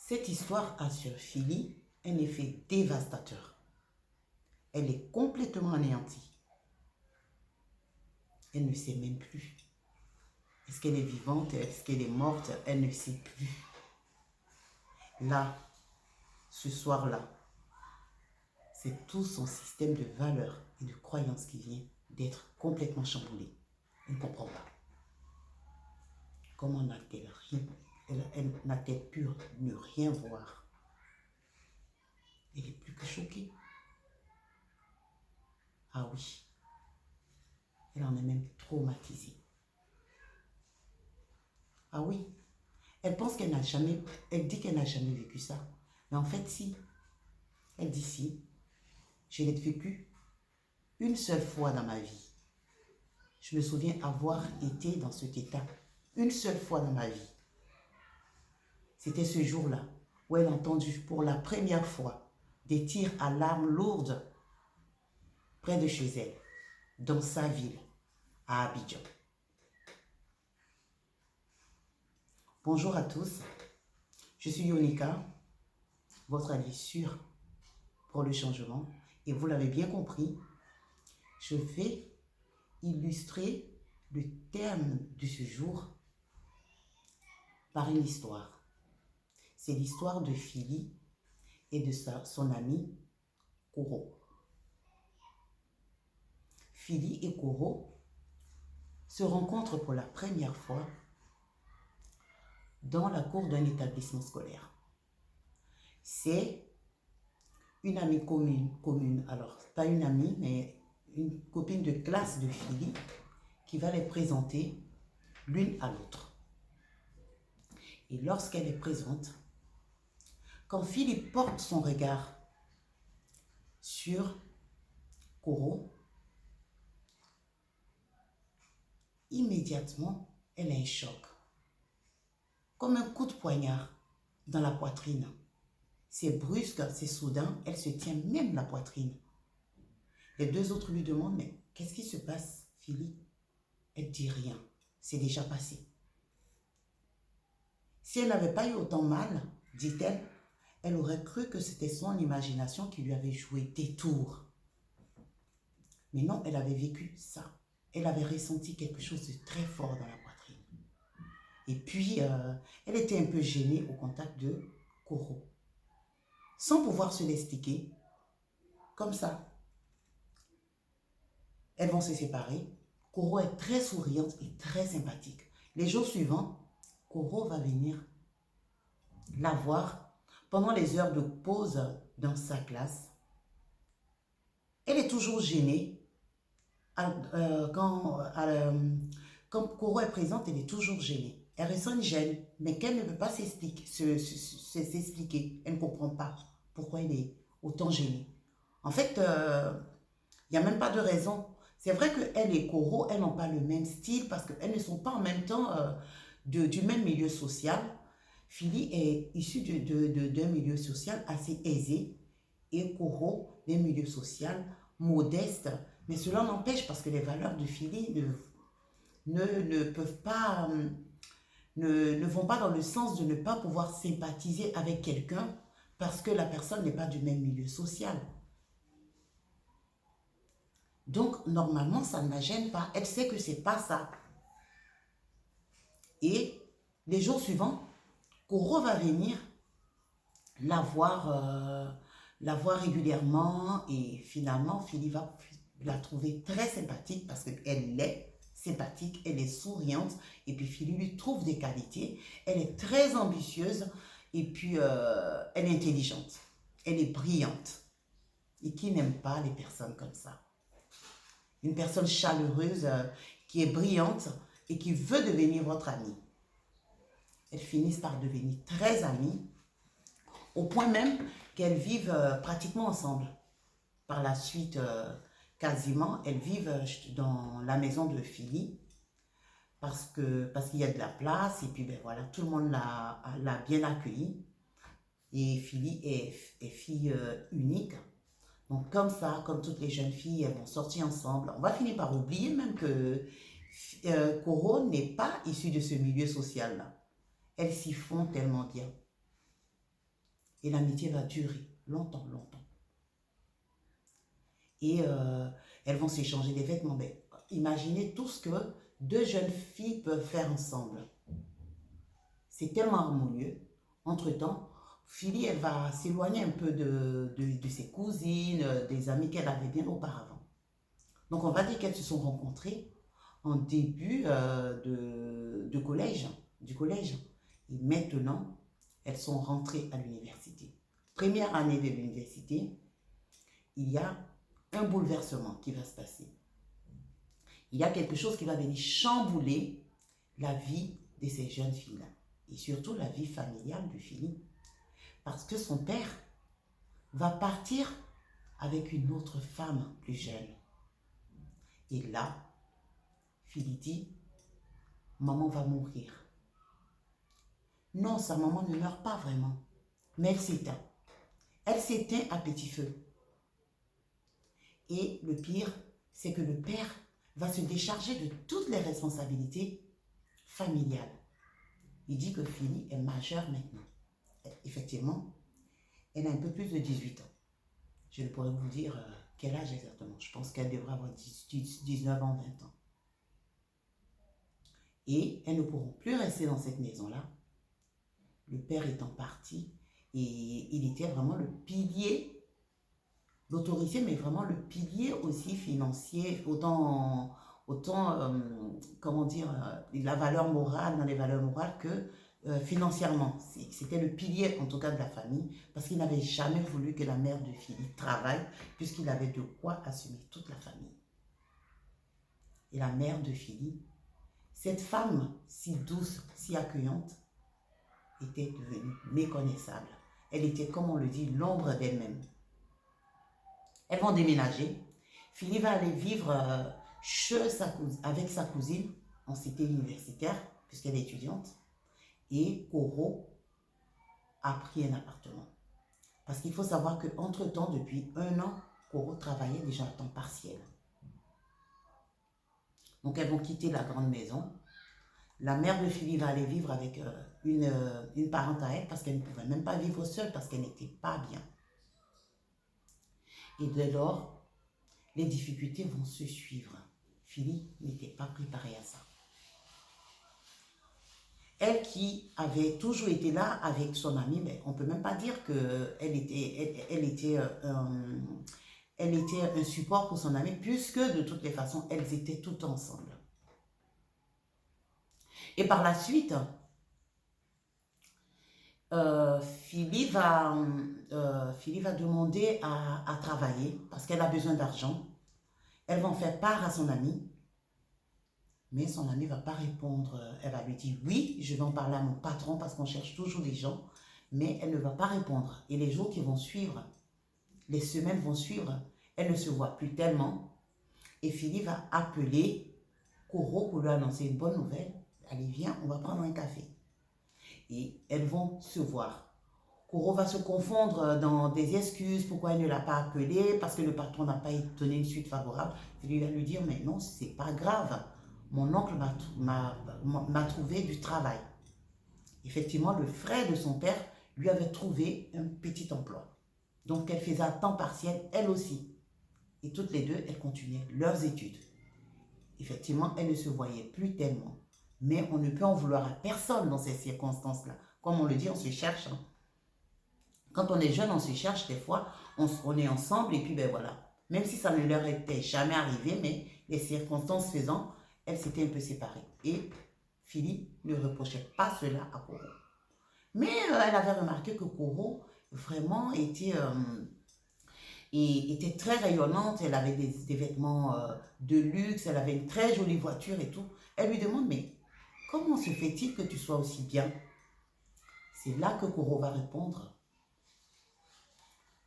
Cette histoire a sur Philly un effet dévastateur. Elle est complètement anéantie. Elle ne sait même plus. Est-ce qu'elle est vivante? Est-ce qu'elle est morte? Elle ne sait plus. Là, ce soir-là, c'est tout son système de valeurs et de croyances qui vient d'être complètement chamboulé. Elle ne comprend pas. Comment n'a-t-elle rien? Elle n'a-t-elle pu ne rien voir? Elle est plus que choquée. Ah oui, elle en est même traumatisée. Ah oui, elle pense qu'elle n'a jamais, elle dit qu'elle n'a jamais vécu ça. Mais en fait, si. Elle dit si. Je l'ai vécu une seule fois dans ma vie. Je me souviens avoir été dans cet état une seule fois dans ma vie. C'était ce jour-là où elle a entendu pour la première fois des tirs à l'arme lourde près de chez elle, dans sa ville, à Abidjan. Bonjour à tous, je suis Yonika, votre allié sûr pour le changement. Et vous l'avez bien compris, je vais illustrer le thème de ce jour par une histoire. C'est l'histoire de Philly et de son ami Koro. Philly et Koro se rencontrent pour la première fois dans la cour d'un établissement scolaire. C'est une amie commune, alors pas une amie, mais une copine de classe de Philly qui va les présenter l'une à l'autre. Et lorsqu'elle est présente, quand Philly porte son regard sur Koro, immédiatement, elle a un choc. Comme un coup de poignard dans la poitrine. C'est brusque, c'est soudain, elle se tient même la poitrine. Les deux autres lui demandent, mais qu'est-ce qui se passe, Philly? Elle dit rien, c'est déjà passé. Si elle n'avait pas eu autant mal, dit-elle, elle aurait cru que c'était son imagination qui lui avait joué des tours. Mais non, elle avait vécu ça. Elle avait ressenti quelque chose de très fort dans la poitrine. Et puis, elle était un peu gênée au contact de Koro. Sans pouvoir se l'expliquer, comme ça. Elles vont se séparer. Koro est très souriante et très sympathique. Les jours suivants, Koro va venir la voir pendant les heures de pause dans sa classe. Elle est toujours gênée. Quand Koro est présente, elle est toujours gênée. Elle ressent une gêne, mais qu'elle ne peut pas s'expliquer. Elle ne comprend pas pourquoi elle est autant gênée. En fait, il n'y a même pas de raison. C'est vrai qu'elle et Koro, elles n'ont pas le même style parce qu'elles ne sont pas en même temps du même milieu social. Philly est issue d'un milieu social assez aisé et Koro d'un milieu social modeste. Mais cela n'empêche parce que les valeurs de Philly ne peuvent pas, ne vont pas dans le sens de ne pas pouvoir sympathiser avec quelqu'un parce que la personne n'est pas du même milieu social. Donc, normalement, ça ne la gêne pas. Elle sait que ce n'est pas ça. Et les jours suivants, Koro va venir la voir régulièrement et finalement, Philly va la trouver très sympathique parce qu'elle est sympathique, elle est souriante et puis Philly lui trouve des qualités. Elle est très ambitieuse et puis elle est intelligente, elle est brillante. Et qui n'aime pas les personnes comme ça? Une personne chaleureuse qui est brillante et qui veut devenir votre amie. Elles finissent par devenir très amies, au point même qu'elles vivent pratiquement ensemble. Par la suite, quasiment, elles vivent dans la maison de Philly parce qu'il y a de la place et puis ben voilà, tout le monde l'a bien accueillie. Et Philly est fille unique. Donc comme ça, comme toutes les jeunes filles, elles vont sortir ensemble. On va finir par oublier même que Koro n'est pas issue de ce milieu social-là. Elles s'y font tellement bien. Et l'amitié va durer longtemps, longtemps. Et elles vont s'échanger des vêtements. Mais imaginez tout ce que deux jeunes filles peuvent faire ensemble. C'est tellement harmonieux. Entre-temps, Philly, elle va s'éloigner un peu de ses cousines, des amis qu'elle avait bien auparavant. Donc, on va dire qu'elles se sont rencontrées en début de collège, du collège. Et maintenant, elles sont rentrées à l'université. Première année de l'université, il y a un bouleversement qui va se passer. Il y a quelque chose qui va venir chambouler la vie de ces jeunes filles-là. Et surtout la vie familiale de Philly. Parce que son père va partir avec une autre femme plus jeune. Et là, Philly dit, maman va mourir. Non, sa maman ne meurt pas vraiment, mais elle s'éteint. Elle s'éteint à petit feu. Et le pire, c'est que le père va se décharger de toutes les responsabilités familiales. Il dit que Philly est majeure maintenant. Effectivement, elle a un peu plus de 18 ans. Je ne pourrais vous dire quel âge exactement. Je pense qu'elle devrait avoir 19 ans, 20 ans. Et elles ne pourront plus rester dans cette maison-là. Le père étant parti, et il était vraiment le pilier, l'autorité, mais vraiment le pilier aussi financier, autant comment dire, la valeur morale, dans les valeurs morales que financièrement. C'était le pilier, en tout cas, de la famille, parce qu'il n'avait jamais voulu que la mère de Philly travaille, puisqu'il avait de quoi assumer toute la famille. Et la mère de Philly, cette femme si douce, si accueillante, était devenue méconnaissable. Elle était, comme on le dit, l'ombre d'elle-même. Elles vont déménager. Philly va aller vivre avec sa cousine en cité universitaire, puisqu'elle est étudiante. Et Coro a pris un appartement. Parce qu'il faut savoir qu'entre-temps, depuis 1 an, Coro travaillait déjà à temps partiel. Donc elles vont quitter la grande maison. La mère de Philly va aller vivre avec une parente à elle parce qu'elle ne pouvait même pas vivre seule parce qu'elle n'était pas bien. Et dès lors, les difficultés vont se suivre. Philly n'était pas préparée à ça. Elle qui avait toujours été là avec son amie, mais on ne peut même pas dire qu'elle était un support pour son amie, puisque de toutes les façons, elles étaient toutes ensemble. Et par la suite, Philly va demander à travailler parce qu'elle a besoin d'argent. Elle va en faire part à son amie, mais son amie ne va pas répondre. Elle va lui dire oui, je vais en parler à mon patron parce qu'on cherche toujours des gens, mais elle ne va pas répondre. Et les jours qui vont suivre, les semaines vont suivre, elle ne se voit plus tellement. Et Philly va appeler Coro pour lui annoncer une bonne nouvelle. Allez, viens, on va prendre un café. Et elles vont se voir. Coro va se confondre dans des excuses, pourquoi elle ne l'a pas appelé, parce que le patron n'a pas donné une suite favorable. Il va lui dire, mais non, c'est pas grave. Mon oncle m'a trouvé du travail. Effectivement, le frère de son père lui avait trouvé un petit emploi. Donc, elle faisait à temps partiel, elle aussi. Et toutes les deux, elles continuaient leurs études. Effectivement, elles ne se voyaient plus tellement. Mais on ne peut en vouloir à personne dans ces circonstances-là. Comme on le dit, on se cherche. Hein. Quand on est jeune, on se cherche des fois. On est ensemble et puis ben voilà. Même si ça ne leur était jamais arrivé, mais les circonstances faisant, elles s'étaient un peu séparées. Et Philly ne reprochait pas cela à Coro. Mais elle avait remarqué que Coro vraiment était très rayonnante. Elle avait des vêtements de luxe, elle avait une très jolie voiture et tout. Elle lui demande, mais comment se fait-il que tu sois aussi bien? C'est là que Coro va répondre.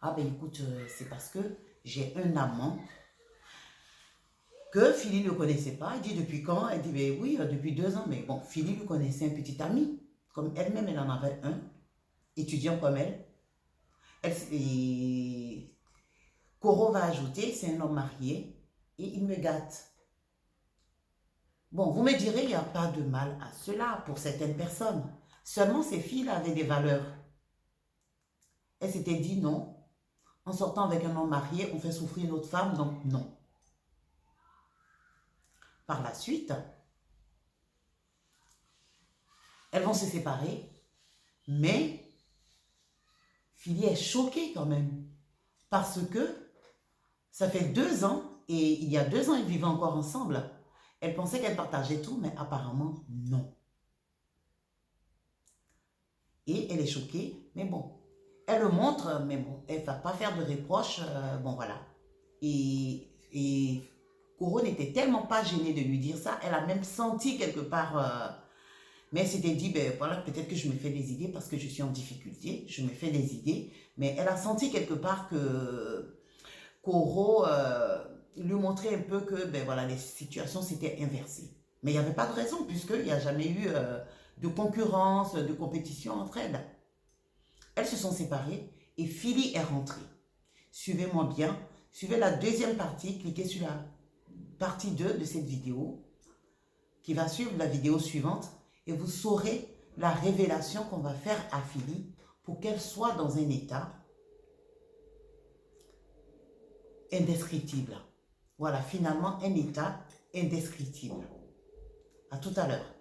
Ah ben écoute, c'est parce que j'ai un amant que Philly ne connaissait pas. Elle dit depuis quand? Elle dit ben oui, depuis 2 ans. Mais bon, Philly lui connaissait un petit ami. Comme elle-même, elle en avait un, étudiant comme elle. Coro va ajouter, c'est un homme marié et il me gâte. Bon, vous me direz, il n'y a pas de mal à cela pour certaines personnes. Seulement, ces filles avaient des valeurs. Elle s'était dit non. En sortant avec un homme marié, on fait souffrir notre femme, donc non. Par la suite, elles vont se séparer, mais Philly est choquée quand même. Parce que ça fait 2 ans, et il y a 2 ans, ils vivaient encore ensemble. Elle pensait qu'elle partageait tout, mais apparemment, non. Et elle est choquée, mais bon. Elle le montre, mais bon, elle ne va pas faire de reproches, bon voilà. Et Coro n'était tellement pas gênée de lui dire ça, elle a même senti quelque part, mais elle s'était dit, ben voilà, peut-être que je me fais des idées parce que je suis en difficulté, je me fais des idées, mais elle a senti quelque part que Coro lui montrait un peu que, ben voilà, les situations s'étaient inversées. Mais il n'y avait pas de raison, puisqu'il n'y a jamais eu de concurrence, de compétition entre elles. Elles se sont séparées et Philly est rentrée. Suivez-moi bien. Suivez la deuxième partie. Cliquez sur la partie 2 de cette vidéo qui va suivre la vidéo suivante et vous saurez la révélation qu'on va faire à Philly pour qu'elle soit dans un état indescriptible. Voilà, finalement, un état indescriptible. À tout à l'heure.